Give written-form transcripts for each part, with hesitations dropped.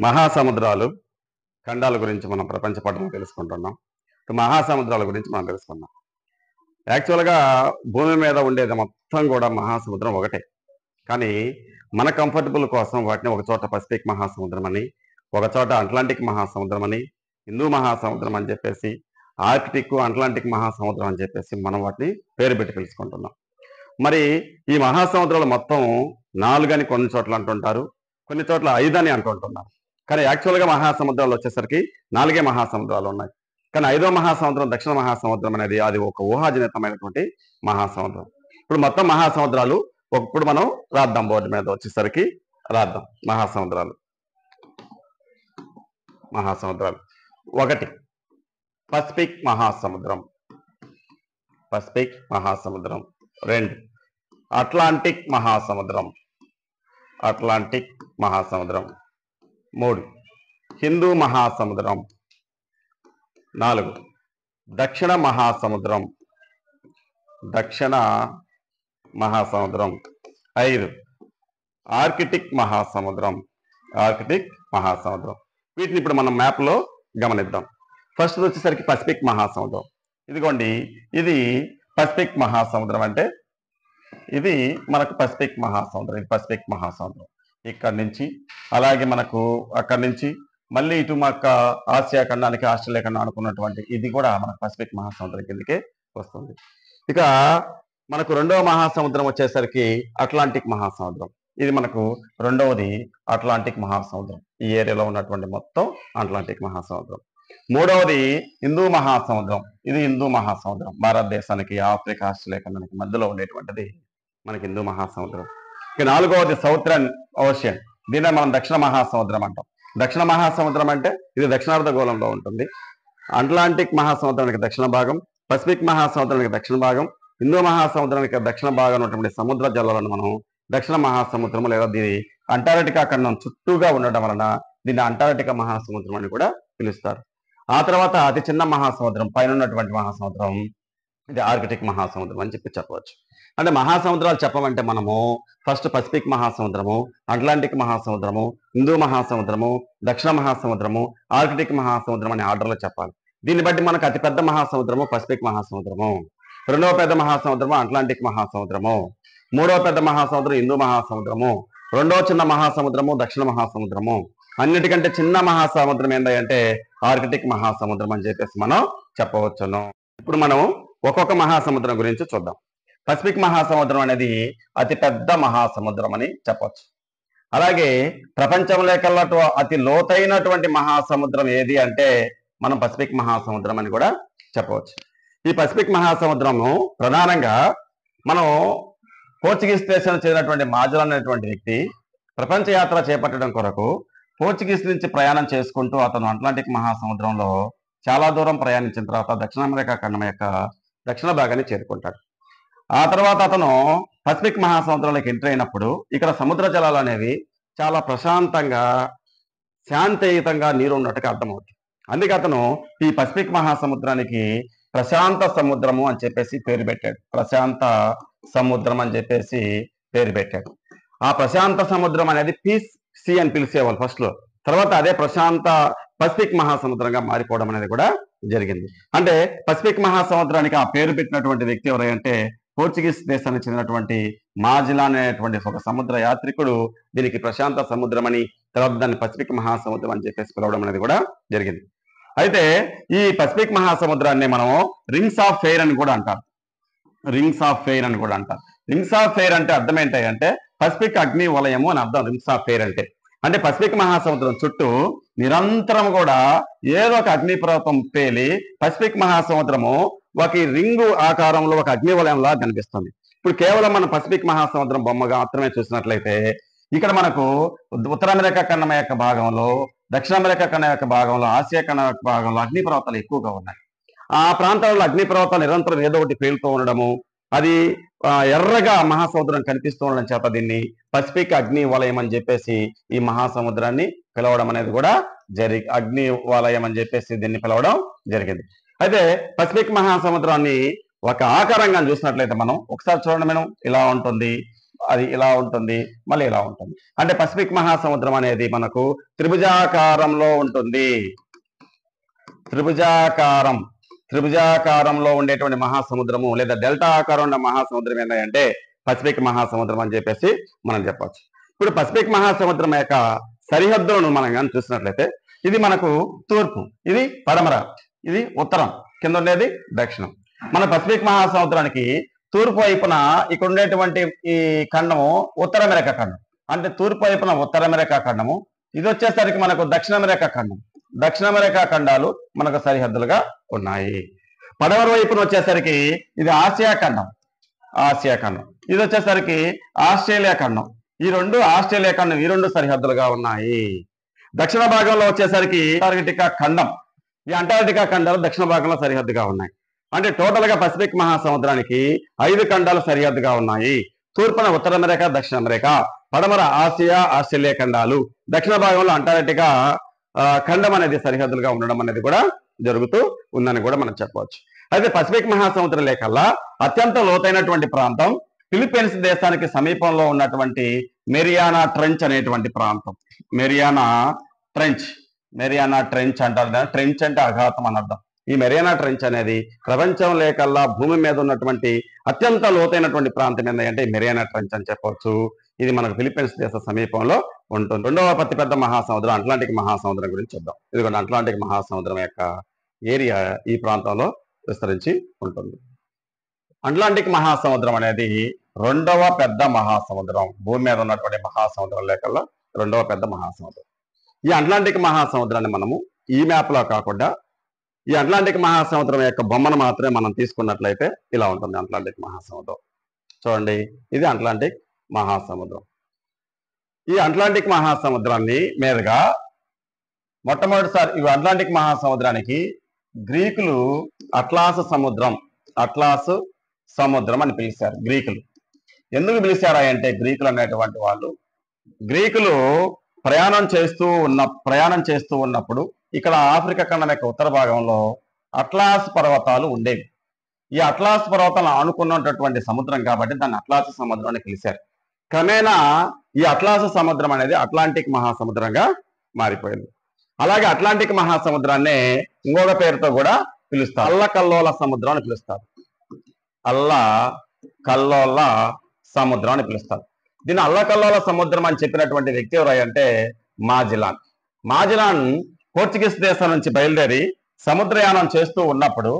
మహాసముద్రాలు ఖండాల గురించి మనం ప్రపంచ పటంలో తెలుసుకుంటున్నాం. మహాసముద్రాల గురించి మనం తెలుసుకున్నాం. యాక్చువల్గా భూమి మీద ఉండేది మొత్తం కూడా మహాసముద్రం ఒకటే. కానీ మన కంఫర్టబుల్ కోసం వాటిని ఒక చోట పసిఫిక్ మహాసముద్రం అని, ఒక చోట అట్లాంటిక్ మహాసముద్రం అని, హిందూ మహాసముద్రం అని చెప్పేసి, ఆర్కిటిక్ అట్లాంటిక్ మహాసముద్రం అని చెప్పేసి మనం వాటిని పేరు పెట్టి తెలుసుకుంటున్నాం. మరి ఈ మహాసముద్రాలు మొత్తం 4 అని కొన్ని చోట్ల అంటుంటారు, కొన్ని చోట్ల 5 అని అంటుంటున్నారు. కానీ యాక్చువల్గా మహాసముద్రాలు వచ్చేసరికి 4 మహాసముద్రాలు ఉన్నాయి. కానీ 5వ మహాసముద్రం దక్షిణ మహాసముద్రం అనేది అది ఒక ఊహాజనితమైనటువంటి మహాసముద్రం. ఇప్పుడు మొత్తం మహాసముద్రాలు ఇప్పుడు మనం రాద్దాం, బోర్డు మీద వచ్చేసరికి రాద్దాం. మహాసముద్రాలు 1 పసిఫిక్ మహాసముద్రం, 2 అట్లాంటిక్ మహాసముద్రం, 3 హిందూ మహాసముద్రం, 4 దక్షిణ మహాసముద్రం, 5 ఆర్కిటిక్ మహాసముద్రం. వీటిని ఇప్పుడు మనం మ్యాప్లో గమనిద్దాం. ఫస్ట్ వచ్చేసరికి పసిఫిక్ మహాసముద్రం. ఇదిగోండి, ఇది పసిఫిక్ మహాసముద్రం. అంటే ఇది మనకు పసిఫిక్ మహాసముద్రం. ఇది పసిఫిక్ మహాసముద్రం. ఇక్కడి నుంచి అలాగే మనకు అక్కడి నుంచి మళ్ళీ ఇటు మాకు ఆసియా ఖండానికి ఆస్ట్రేలియా ఖండం అనుకున్నటువంటి ఇది కూడా మనకు పసిఫిక్ మహాసముద్రం కిందకే వస్తుంది. ఇక మనకు 2వ మహాసముద్రం వచ్చేసరికి అట్లాంటిక్ మహాసముద్రం. ఇది మనకు 2వది అట్లాంటిక్ మహాసముద్రం. ఈ ఏరియాలో ఉన్నటువంటి మొత్తం అట్లాంటిక్ మహాసముద్రం. 3వది హిందూ మహాసముద్రం. ఇది హిందూ మహాసముద్రం. భారతదేశానికి ఆఫ్రికా ఆస్ట్రేలియా ఖండానికి మధ్యలో ఉండేటువంటిది మనకి హిందూ మహాసముద్రం. ఇక 4వది సౌత్రన్ ఓషన్. దీన్నే మనం దక్షిణ మహాసముద్రం అంటాం. దక్షిణ మహాసముద్రం అంటే ఇది దక్షిణార్ధగోళంలో ఉంటుంది. అట్లాంటిక్ మహాసముద్రానికి దక్షిణ భాగం, పసిఫిక్ మహాసముద్రానికి దక్షిణ భాగం, హిందూ మహాసముద్రానికి దక్షిణ భాగం ఉన్నటువంటి సముద్ర జలాలను మనం దక్షిణ మహాసముద్రం లేదా దీని అంటార్కిటికా ఖండం చుట్టూగా ఉండడం వలన దీన్ని అంటార్కిటికా మహాసముద్రం అని కూడా పిలుస్తారు. ఆ తర్వాత అతి చిన్న మహాసముద్రం పైన ఉన్నటువంటి మహాసముద్రం ఇది ఆర్కిటిక్ మహాసముద్రం అని చెప్పవచ్చు. అంటే మహాసముద్రాలు చెప్పమంటే మనము ఫస్ట్ పసిఫిక్ మహాసముద్రము, అట్లాంటిక్ మహాసముద్రము, హిందూ మహాసముద్రము, దక్షిణ మహాసముద్రము, ఆర్కిటిక్ మహాసముద్రం అనే ఆర్డర్లో చెప్పాలి. దీన్ని బట్టి మనకు అతిపెద్ద మహాసముద్రము పసిఫిక్ మహాసముద్రము, 2వ పెద్ద మహాసముద్రము అట్లాంటిక్ మహాసముద్రము, 3వ పెద్ద మహాసముద్రం హిందూ మహాసముద్రము, 2వ చిన్న మహాసముద్రము దక్షిణ మహాసముద్రము, అన్నిటికంటే చిన్న మహాసముద్రం ఏంటంటే ఆర్కిటిక్ మహాసముద్రం అని చెప్పేసి మనం చెప్పవచ్చును. ఇప్పుడు మనం ఒక్కొక్క మహాసముద్రం గురించి చూద్దాం. పసిఫిక్ మహాసముద్రం అనేది అతిపెద్ద మహాసముద్రం అని చెప్పవచ్చు. అలాగే ప్రపంచంలో కల్లా అతి లోతైనటువంటి మహాసముద్రం ఏది అంటే మనం పసిఫిక్ మహాసముద్రం అని కూడా చెప్పవచ్చు. ఈ పసిఫిక్ మహాసముద్రము ప్రధానంగా మనం పోర్చుగీస్ దేశానికి చెందినటువంటి మాజెల్లాన్ అనేటువంటి వ్యక్తి ప్రపంచ యాత్ర చేపట్టడం కొరకు పోర్చుగీస్ నుంచి ప్రయాణం చేసుకుంటూ అతను అట్లాంటిక్ మహాసముద్రంలో చాలా దూరం ప్రయాణించిన తర్వాత దక్షిణ అమెరికా ఖండం యొక్క దక్షిణ భాగాన్ని చేరుకుంటాడు. ఆ తర్వాత అతను పసిఫిక్ మహాసముద్రంలోకి ఎంటర్ అయినప్పుడు ఇక్కడ సముద్ర జలాలు అనేవి చాలా ప్రశాంతంగా శాంతియుతంగా నీరు ఉన్నట్టుగా అర్థమవుతుంది. అందుకే అతను ఈ పసిఫిక్ మహాసముద్రానికి ప్రశాంత సముద్రము అని చెప్పేసి పేరు పెట్టాడు. ప్రశాంత సముద్రం అని చెప్పేసి పేరు పెట్టాడు. ఆ ప్రశాంత సముద్రం అనేది పీస్ సీ అని పిలిచేవాళ్ళు ఫస్ట్ లో. తర్వాత అదే ప్రశాంత పసిఫిక్ మహాసముద్రంగా మారిపోవడం అనేది కూడా జరిగింది. అంటే పసిఫిక్ మహాసముద్రానికి ఆ పేరు పెట్టినటువంటి వ్యక్తి ఎవరంటే పోర్చుగీస్ దేశానికి చెందినటువంటి మాజిలాన్ అనేటువంటి ఒక సముద్ర యాత్రికుడు దీనికి ప్రశాంత సముద్రం అని, తర్వాత దాన్ని పసిఫిక్ మహాసముద్రం అని చెప్పేసి పిలవడం అనేది కూడా జరిగింది. అయితే ఈ పసిఫిక్ మహాసముద్రాన్ని మనం రింగ్స్ ఆఫ్ ఫైర్ అని కూడా అంటారు. రింగ్స్ ఆఫ్ ఫైర్ అంటే అర్థం ఏంటంటే పసిఫిక్ అగ్ని వలయము అని అర్థం. రింగ్స్ ఆఫ్ ఫైర్ అంటే పసిఫిక్ మహాసముద్రం చుట్టూ నిరంతరం కూడా ఏదో ఒక అగ్నిపర్వతం పేలి పసిఫిక్ మహాసముద్రము ఒక రింగు ఆకారంలో ఒక అగ్ని వలయంలా కనిపిస్తుంది. ఇప్పుడు కేవలం మనం పసిఫిక్ మహాసముద్రం బొమ్మగా మాత్రమే చూసినట్లయితే ఇక్కడ మనకు ఉత్తర అమెరికా ఖండం యొక్క భాగంలో, దక్షిణ అమెరికా ఖండం యొక్క భాగంలో, ఆసియా ఖండం యొక్క భాగంలో అగ్నిపర్వతాలు ఎక్కువగా ఉన్నాయి. ఆ ప్రాంతాల్లో అగ్నిపర్వతాలు నిరంతరం ఏదో ఒకటి పేలుతూ ఉండడము, అది ఎర్రగా మహాసముద్రం కనిపిస్తూ ఉండడం చేత దీన్ని పసిఫిక్ అగ్ని వలయం అని చెప్పేసి ఈ మహాసముద్రాన్ని పిలవడం అనేది కూడా అగ్ని వలయం అని చెప్పేసి దీన్ని పిలవడం జరిగింది. అయితే పసిఫిక్ మహాసముద్రాన్ని ఒక ఆకారంగా చూసినట్లయితే మనం ఒకసారి చూడండి, మనం ఇలా ఉంటుంది. అది ఇలా ఉంటుంది, మళ్ళీ ఇలా ఉంటుంది. అంటే పసిఫిక్ మహాసముద్రం అనేది మనకు త్రిభుజాకారంలో ఉంటుంది. త్రిభుజాకారంలో ఉండేటువంటి మహాసముద్రము లేదా డెల్టా ఆకారం ఉన్న మహాసముద్రం ఏంటంటే పసిఫిక్ మహాసముద్రం అని చెప్పేసి మనం చెప్పొచ్చు. ఇప్పుడు పసిఫిక్ మహాసముద్రం యొక్క సరిహద్దులను మనం కానీ చూసినట్లయితే ఇది మనకు తూర్పు, ఇది పడమర, ఇది ఉత్తరం, కింద ఉండేది దక్షిణం. మన పసిఫిక్ మహాసముద్రానికి తూర్పు వైపున ఇక్కడ ఉండేటువంటి ఈ ఖండము ఉత్తర అమెరికా ఖండం, అంటే తూర్పు వైపున ఉత్తర అమెరికా ఖండము, ఇది వచ్చేసరికి మనకు దక్షిణ అమెరికా ఖండం. దక్షిణ అమెరికా ఖండాలు మనకు సరిహద్దులుగా ఉన్నాయి. పడమర వైపున వచ్చేసరికి ఇది ఆసియా ఖండం, ఇది వచ్చేసరికి ఆస్ట్రేలియా ఖండం. ఈ ఆస్ట్రేలియా ఖండం, ఈ రెండు సరిహద్దులుగా ఉన్నాయి. దక్షిణ భాగంలో వచ్చేసరికి అంటార్కిటికా ఖండం, ఈ అంటార్కిటికా ఖండాలు దక్షిణ భాగంలో సరిహద్దుగా ఉన్నాయి. అంటే టోటల్ గా పసిఫిక్ మహాసముద్రానికి 5 ఖండాలు సరిహద్దుగా ఉన్నాయి. తూర్పున ఉత్తర అమెరికా, దక్షిణ అమెరికా, పడమర ఆసియా, ఆస్ట్రేలియా ఖండాలు, దక్షిణ భాగంలో అంటార్కిటికా ఖండం అనేది సరిహద్దులుగా ఉండడం అనేది కూడా జరుగుతూ ఉందని కూడా మనం చెప్పవచ్చు. అయితే పసిఫిక్ మహాసముద్రం లేకల్లా అత్యంత లోతైనటువంటి ప్రాంతం ఫిలిప్పీన్స్ దేశానికి సమీపంలో ఉన్నటువంటి మెరియానా ట్రెంచ్ అనేటువంటి ప్రాంతం. మెరియానా ట్రెంచ్ అంటారు. ట్రెంచ్ అంటే అఘాతం అని అర్థం. ఈ మెరియానా ట్రెంచ్ అనేది ప్రపంచం లేకల్లా భూమి మీద ఉన్నటువంటి అత్యంత లోతైనటువంటి ప్రాంతం ఏంటంటే మెరియానా ట్రెంచ్ అని చెప్పవచ్చు. ఇది మనకు ఫిలిప్పీన్స్ దేశ సమీపంలో ఉంటుంది. రెండవ అతిపెద్ద మహాసముద్రం అట్లాంటిక్ మహాసముద్రం గురించి చూద్దాం. ఇదిగోండి అట్లాంటిక్ మహాసముద్రం యొక్క ఏరియా ఈ ప్రాంతంలో విస్తరించి ఉంటుంది. అట్లాంటిక్ మహాసముద్రం అనేది రెండవ పెద్ద మహాసముద్రం, భూమి మీద ఉన్నటువంటి మహాసముద్రం లేకల్లా రెండవ పెద్ద మహాసముద్రం. ఈ అట్లాంటిక్ మహాసముద్రాన్ని మనము ఈ మ్యాప్ లో కాకుండా ఈ అట్లాంటిక్ మహాసముద్రం యొక్క బొమ్మను మాత్రమే మనం తీసుకున్నట్లయితే ఇలా ఉంటుంది అట్లాంటిక్ మహాసముద్రం. చూడండి, ఇది అట్లాంటిక్ మహాసముద్రం. ఈ అట్లాంటిక్ మహాసముద్రాన్ని మీదుగా మొట్టమొదటిసారి ఈ అట్లాంటిక్ మహాసముద్రానికి గ్రీకులు అట్లాస్ సముద్రం అని పిలిచారు. గ్రీకులు ఎందుకు పిలిచారా అంటే గ్రీకులు అనేటువంటి వాళ్ళు ప్రయాణం చేస్తూ ఉన్నప్పుడు ఇక్కడ ఆఫ్రికా ఖండం యొక్క ఉత్తర భాగంలో అట్లాస్ పర్వతాలు ఉండేవి. ఈ అట్లాస్ పర్వతాలను ఆనుకున్నటువంటి సముద్రం కాబట్టి దాన్ని అట్లాస్ సముద్రం అని పిలిచారు. క్రమేణా ఈ అట్లాస్ సముద్రం అనేది అట్లాంటిక్ మహాసముద్రంగా మారిపోయింది. అలాగే అట్లాంటిక్ మహాసముద్రాన్ని ఇంకొక పేరుతో కూడా పిలుస్తారు, అల్లకల్లోల సముద్రం అని పిలుస్తారు. అల్లకల్లోల సముద్రం అని పిలుస్తారు. దీన్ని అల్లకల్లోల సముద్రం అని చెప్పినటువంటి వ్యక్తి ఎవరంటే మాజిలాన్ పోర్చుగీస్ దేశం నుంచి బయలుదేరి సముద్రయానం చేస్తూ ఉన్నప్పుడు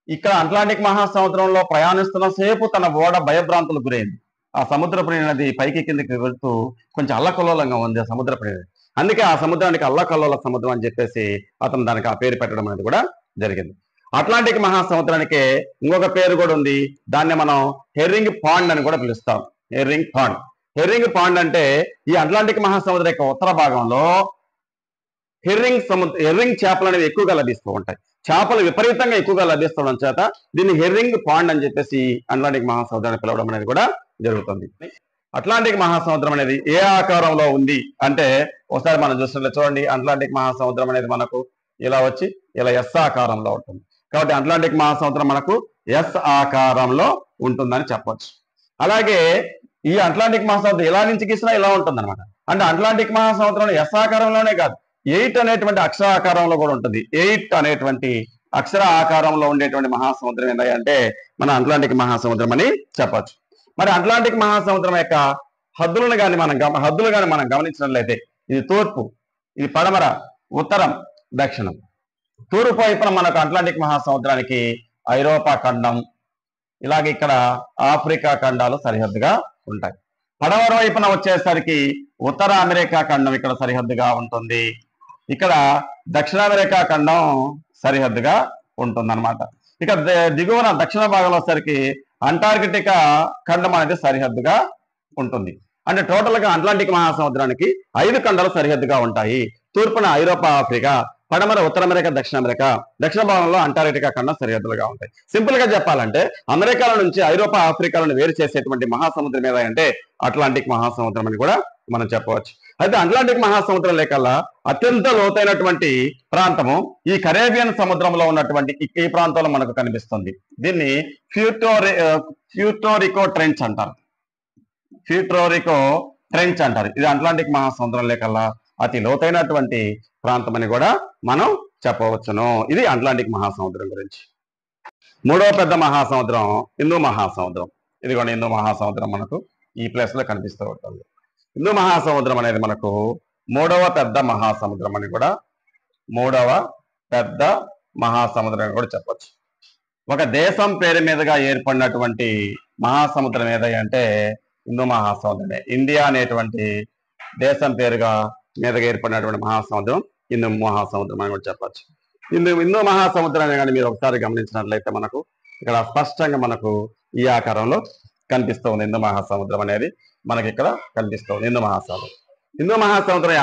ఇక్కడ అట్లాంటిక్ మహాసముద్రంలో ప్రయాణిస్తున్న సేపు తన ఓడ భయభ్రాంతులకు గురైంది. ఆ సముద్రపురి నది పైకి కిందికి వెళ్తూ కొంచెం అల్లకల్లోలంగా ఉంది ఆ సముద్రపురి నది. అందుకే ఆ సముద్రానికి అల్లకల్లోల సముద్రం అని చెప్పేసి అతను దానికి ఆ పేరు పెట్టడం అనేది కూడా జరిగింది. అట్లాంటిక్ మహాసముద్రానికి ఇంకొక పేరు కూడా ఉంది. దాన్ని మనం హెర్రింగ్ పాండ్ అని కూడా పిలుస్తాం. హెర్రింగ్ పాండ్ అంటే ఈ అట్లాంటిక్ మహాసముద్రం యొక్క ఉత్తర భాగంలో హెర్రింగ్ చేపలు అనేవి ఎక్కువగా లభిస్తూ ఉంటాయి. చేపలు విపరీతంగా ఎక్కువగా లభిస్తుండడం చేత దీన్ని హెర్రింగ్ పాండ్ అని చెప్పేసి అట్లాంటిక్ మహాసముద్రాన్ని పిలవడం అనేది కూడా జరుగుతుంది. అట్లాంటిక్ మహాసముద్రం అనేది ఏ ఆకారంలో ఉంది అంటే ఒకసారి మనం చూసినట్లయితే చూడండి, అట్లాంటిక్ మహాసముద్రం అనేది మనకు ఇలా వచ్చి ఇలా ఎస్ ఆకారంలో ఉంటుంది. కాబట్టి అట్లాంటిక్ మహాసముద్రం మనకు ఎస్ ఆకారంలో ఉంటుందని చెప్పొచ్చు. అలాగే ఈ అట్లాంటిక్ మహాసముద్రం ఇలా నుంచి గీసినా ఇలా ఉంటుంది అనమాట. అంటే అట్లాంటిక్ మహాసముద్రం ఎస్ ఆకారంలోనే కాదు 8 అనేటువంటి అక్షర ఆకారంలో కూడా ఉంటుంది. 8 అనేటువంటి అక్షర ఆకారంలో ఉండేటువంటి మహాసముద్రం ఏంటంటే మన అట్లాంటిక్ మహాసముద్రం అని చెప్పచ్చు. మరి అట్లాంటిక్ మహాసముద్రం యొక్క హద్దులు కానీ మనం గమనించినట్లయితే ఇది తూర్పు, ఇది పడమర, ఉత్తరం, దక్షిణం. తూర్పు వైపున మనకు అట్లాంటిక్ మహాసముద్రానికి ఐరోపా ఖండం, ఇలాగే ఇక్కడ ఆఫ్రికా ఖండాలు సరిహద్దుగా ఉంటాయి. పడమర వైపున వచ్చేసరికి ఉత్తర అమెరికా ఖండం ఇక్కడ సరిహద్దుగా ఉంటుంది. ఇక్కడ దక్షిణ అమెరికా ఖండం సరిహద్దుగా ఉంటుంది అనమాట. ఇక దిగువన దక్షిణ భాగంలో వచ్చేసరికి అంటార్కిటికా ఖండం అనేది సరిహద్దుగా ఉంటుంది. అంటే టోటల్ గా అట్లాంటిక్ మహాసముద్రానికి 5 ఖండాలు సరిహద్దుగా ఉంటాయి. తూర్పున ఐరోపా, ఆఫ్రికా, పడమర ఉత్తర అమెరికా, దక్షిణ అమెరికా, దక్షిణ భాగంలో అంటార్కిటికా ఖండం సరిహద్దులుగా ఉంటాయి. సింపుల్ గా చెప్పాలంటే అమెరికాల నుంచి ఐరోపా, ఆఫ్రికాలను వేరు చేసేటువంటి మహాసముద్రం ఏదా అంటే అట్లాంటిక్ మహాసముద్రం అని కూడా మనం చెప్పవచ్చు. అయితే అట్లాంటిక్ మహాసముద్రం లేకల్లా అత్యంత లోతైనటువంటి ప్రాంతము ఈ కరేబియన్ సముద్రంలో ఉన్నటువంటి ఈ ప్రాంతంలో మనకు కనిపిస్తుంది. దీన్ని ప్యూర్టోరికో ట్రెంచ్ అంటారు. ఫ్యూట్రోరికో ట్రెంచ్ అంటారు. ఇది అట్లాంటిక్ మహాసముద్రం లేకల్లా అతి లోతైనటువంటి ప్రాంతం అని కూడా మనం చెప్పవచ్చును. ఇది అట్లాంటిక్ మహాసముద్రం గురించి. మూడవ పెద్ద మహాసముద్రం హిందూ మహాసముద్రం. ఇదిగోండి హిందూ మహాసముద్రం మనకు ఈ ప్లేస్ లో కనిపిస్తూ ఉంటుంది. హిందూ మహాసముద్రం అనేది మనకు మూడవ పెద్ద మహాసముద్రం అని కూడా కూడా చెప్పచ్చు. ఒక దేశం పేరు మీదుగా ఏర్పడినటువంటి మహాసముద్రం ఏదంటే హిందూ మహాసముద్రమే. ఇండియా అనేటువంటి దేశం పేరుగా మీదుగా ఏర్పడినటువంటి మహాసముద్రం హిందూ మహాసముద్రం అని కూడా చెప్పచ్చు. హిందూ మహాసముద్రాన్ని కానీ మీరు ఒకసారి గమనించినట్లయితే మనకు ఇక్కడ స్పష్టంగా మనకు ఈ ఆకారంలో కనిపిస్తూ ఉంది. హిందూ మహాసముద్రం అనేది మనకి ఇక్కడ కనిపిస్తూ ఉంది. హిందూ మహాసముద్రం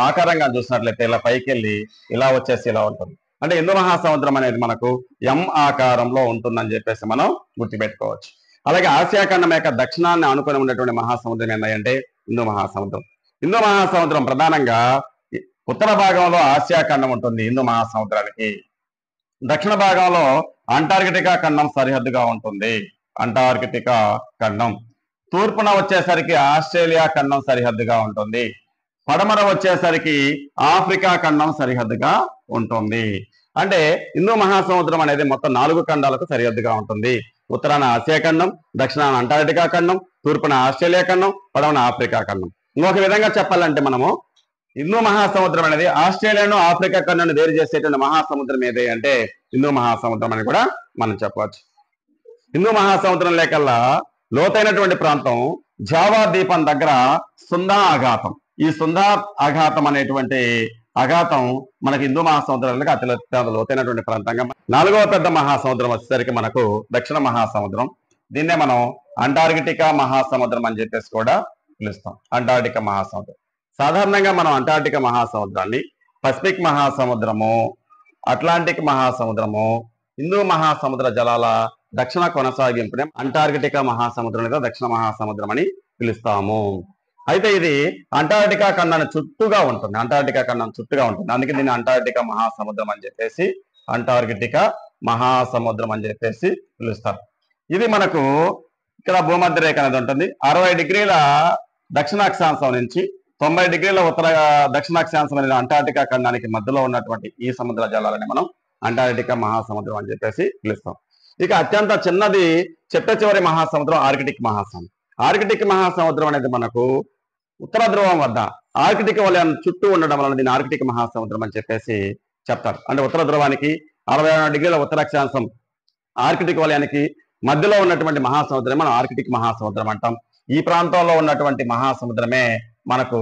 ఆకారంగా చూసినట్లయితే ఇలా పైకి వెళ్ళి ఇలా వచ్చేసి ఇలా ఉంటుంది. అంటే హిందూ మహాసముద్రం అనేది మనకు ఎం ఆకారంలో ఉంటుందని చెప్పేసి మనం గుర్తుపెట్టుకోవచ్చు. అలాగే ఆసియా ఖండం యొక్క దక్షిణాన్ని ఆనుకొని ఉన్నటువంటి మహాసముద్రం ఏంటంటే హిందూ మహాసముద్రం. హిందూ మహాసముద్రం ప్రధానంగా ఉత్తర భాగంలో ఆసియా ఖండం ఉంటుంది. హిందూ మహాసముద్రానికి దక్షిణ భాగంలో అంటార్కిటికా ఖండం సరిహద్దుగా ఉంటుంది. అంటార్కిటికా ఖండం తూర్పున వచ్చేసరికి ఆస్ట్రేలియా ఖండం సరిహద్దుగా ఉంటుంది. పడమర వచ్చేసరికి ఆఫ్రికా ఖండం సరిహద్దుగా ఉంటుంది. అంటే హిందూ మహాసముద్రం అనేది మొత్తం 4 ఖండాలకు సరిహద్దుగా ఉంటుంది. ఉత్తరాన ఆసియా ఖండం, దక్షిణాన అంటార్కిటికా ఖండం, తూర్పున ఆస్ట్రేలియా ఖండం, పడమన ఆఫ్రికా ఖండం. ఇంకొక విధంగా చెప్పాలంటే మనము హిందూ మహాసముద్రం అనేది ఆస్ట్రేలియాను ఆఫ్రికా ఖండాన్ని వేరు చేసేటువంటి మహాసముద్రం ఏది అంటే హిందూ మహాసముద్రం అని కూడా మనం చెప్పవచ్చు. హిందూ మహాసముద్రం లేకల్లా లోతైనటువంటి ప్రాంతం జావా ద్వీపం దగ్గర సుందా అఘాతం. ఈ సుందా అఘాతం అనేటువంటి అఘాతం మనకి హిందూ మహాసముద్రాలకు అత్యంత లోతైనటువంటి ప్రాంతంగా. 4వ పెద్ద మహాసముద్రం వచ్చేసరికి మనకు దక్షిణ మహాసముద్రం. దీన్నే మనం అంటార్కిటికా మహాసముద్రం అని చెప్పేసి కూడా పిలుస్తాం. అంటార్కిటికా మహాసముద్రం. సాధారణంగా మనం అంటార్కిటికా మహాసముద్రాన్ని పసిఫిక్ మహాసముద్రము, అట్లాంటిక్ మహాసముద్రము, హిందూ మహాసముద్ర జలాల దక్షిణ కొనసాగింపునే అంటార్కిటికా మహాసముద్రం లేదా దక్షిణ మహాసముద్రం అని పిలుస్తాము. అయితే ఇది అంటార్కిటికా ఖండాన్ని చుట్టూగా ఉంటుంది. అంటార్కిటికా ఖండం చుట్టూగా ఉంటుంది. అందుకే దీన్ని అంటార్కిటికా మహాసముద్రం అని చెప్పేసి అంటార్కిటికా మహాసముద్రం అని చెప్పేసి పిలుస్తారు. ఇది మనకు ఇక్కడ భూమధ్య రేఖ అనేది ఉంటుంది. 60 డిగ్రీల దక్షిణాక్షాంశం నుంచి 90 డిగ్రీల ఉత్తర దక్షిణాక్షాంశం అనేది అంటార్కిటికా ఖండానికి మధ్యలో ఉన్నటువంటి ఈ సముద్ర జలాలని మనం అంటార్కిటికా మహాసముద్రం అని చెప్పేసి పిలుస్తాం. ఇక అత్యంత చిన్నది చిట్ట చివరి మహాసముద్రం ఆర్కిటిక్ మహాసముద్రం. ఆర్కిటిక్ మహాసముద్రం అనేది మనకు ఉత్తర ధ్రువం వద్ద ఆర్కిటిక్ వలయం చుట్టూ ఉండడం వలన దీన్ని ఆర్కిటిక్ మహాసముద్రం అని చెప్పేసి చెప్తారు. అంటే ఉత్తర ధ్రువానికి 66 డిగ్రీల ఉత్తరాక్షాంశం ఆర్కిటిక్ వలయానికి మధ్యలో ఉన్నటువంటి మహాసముద్రం మనం ఆర్కిటిక్ మహాసముద్రం అంటాం. ఈ ప్రాంతంలో ఉన్నటువంటి మహాసముద్రమే మనకు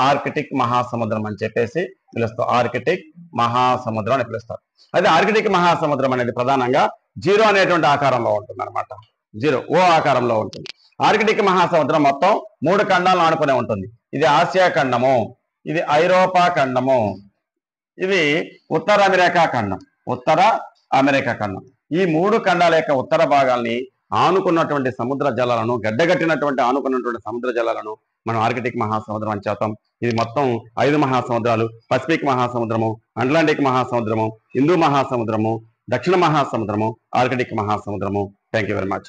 ఆర్కిటిక్ మహాసముద్రం అని చెప్పేసి పిలుస్తాం. ఆర్కిటిక్ మహాసముద్రం అని పిలుస్తారు. అయితే ఆర్కిటిక్ మహాసముద్రం అనేది ప్రధానంగా 0 అనేటువంటి ఆకారంలో ఉంటుంది అనమాట. 0 ఓ ఆకారంలో ఉంటుంది. ఆర్కిటిక్ మహాసముద్రం మొత్తం 3 ఖండాలను ఆనుకునే ఉంటుంది. ఇది ఆసియా ఖండము, ఇది ఐరోపా ఖండము, ఇది ఉత్తర అమెరికా ఖండం. ఈ 3 ఖండాల యొక్క ఉత్తర భాగాల్ని ఆనుకున్నటువంటి సముద్ర జలాలను గడ్డగట్టినటువంటి ఆనుకున్నటువంటి సముద్ర జలాలను మనం ఆర్కిటిక్ మహాసముద్రం అని చెప్తాం. ఇది మొత్తం 5 మహాసముద్రాలు: పసిఫిక్ మహాసముద్రము, అట్లాంటిక్ మహాసముద్రము, హిందూ మహాసముద్రము, దక్షిణ మహాసముద్రము, ఆర్కిటిక్ మహాసముద్రము. Thank you very much.